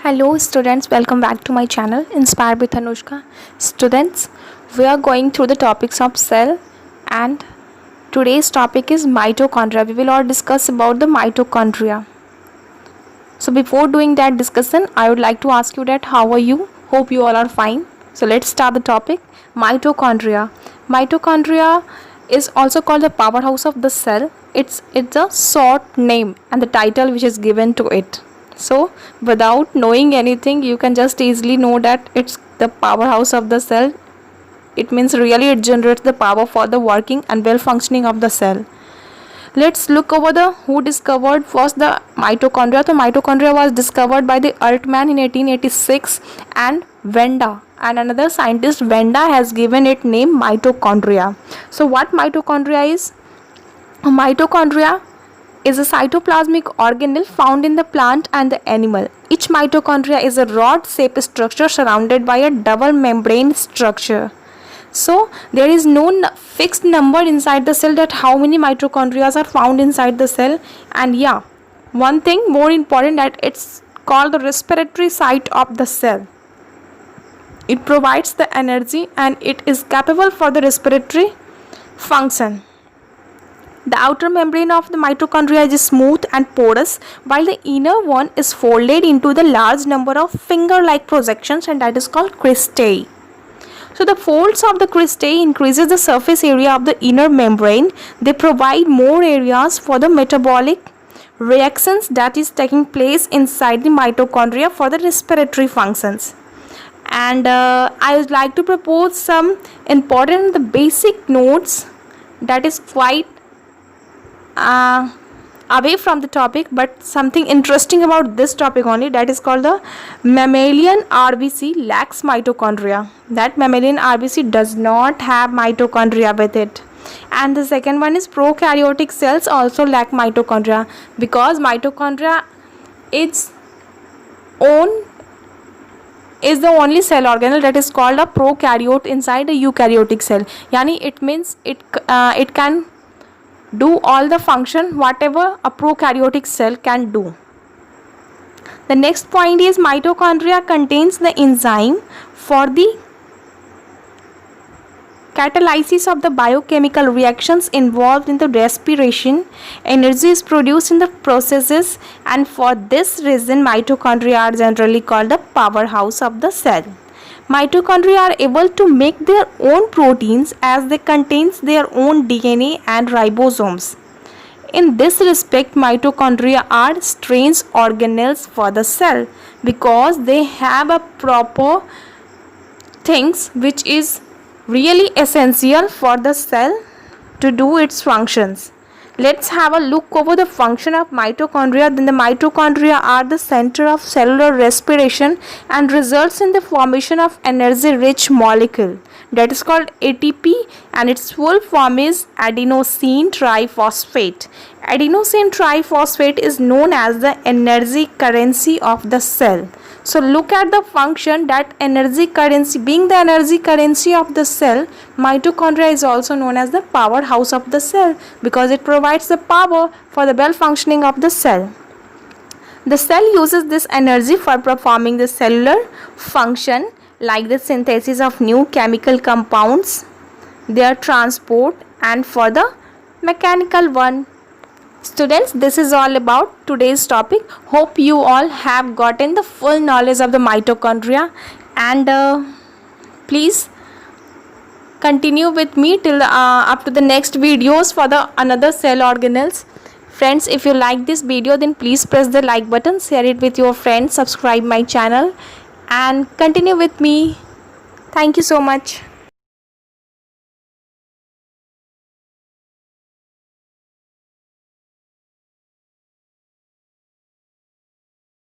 Hello students, welcome back to my channel Inspired with Anushka. Students, we are going through the topics of cell and today's topic is mitochondria. We will all discuss about the mitochondria. So before doing that discussion, I would like to ask you that how are you? Hope you all are fine. So let's start the topic. Mitochondria. Mitochondria is also called the powerhouse of the cell. It's a short name and the title which is given to it. So without knowing anything, you can just easily know that it's the powerhouse of the cell. It means really it generates the power for the working and well functioning of the cell. Let's look over the who discovered first the mitochondria. So mitochondria was discovered by the Altman in 1886 and Venda, and another scientist Venda has given it name mitochondria. So what mitochondria is? Mitochondria is a cytoplasmic organelle found in the plant and the animal. Each mitochondria is a rod-shaped structure surrounded by a double membrane structure. So there is no fixed number inside the cell that how many mitochondria are found inside the cell. And yeah, one thing more important, that it's called the respiratory site of the cell. It provides the energy and it is capable for the respiratory function. The outer membrane of the mitochondria is smooth and porous, while the inner one is folded into the large number of finger-like projections, and that is called cristae. So the folds of the cristae increases the surface area of the inner membrane. They provide more areas for the metabolic reactions that is taking place inside the mitochondria for the respiratory functions. And I would like to propose some important basic notes that is quite away from the topic, but something interesting about this topic only, that is called the mammalian RBC lacks mitochondria. That mammalian RBC does not have mitochondria with it. And the second one is prokaryotic cells also lack mitochondria, because mitochondria is the only cell organelle that is called a prokaryote inside a eukaryotic cell. Yani it means it can do all the function whatever a prokaryotic cell can do. The next point is mitochondria contains the enzyme for the catalysis of the biochemical reactions involved in the respiration. Energy is produced in the processes, and for this reason mitochondria are generally called the powerhouse of the cell. Mitochondria are able to make their own proteins as they contain their own DNA and ribosomes. In this respect, mitochondria are strange organelles for the cell, because they have a proper things which is really essential for the cell to do its functions. Let's have a look over the function of mitochondria. Then the mitochondria are the center of cellular respiration and results in the formation of energy-rich molecule that is called ATP, and its full form is adenosine triphosphate. Adenosine triphosphate is known as the energy currency of the cell. So look at the function, that energy currency, being the energy currency of the cell, mitochondria is also known as the powerhouse of the cell, because it provides the power for the well functioning of the cell. The cell uses this energy for performing the cellular function like the synthesis of new chemical compounds, their transport, and for the mechanical one. Students, this is all about today's topic. Hope you all have gotten the full knowledge of the mitochondria, and please continue with me till up to the next videos for the another cell organelles. Friends, if you like this video, then please press the like button, share it with your friends, subscribe my channel, and continue with me. Thank you so much.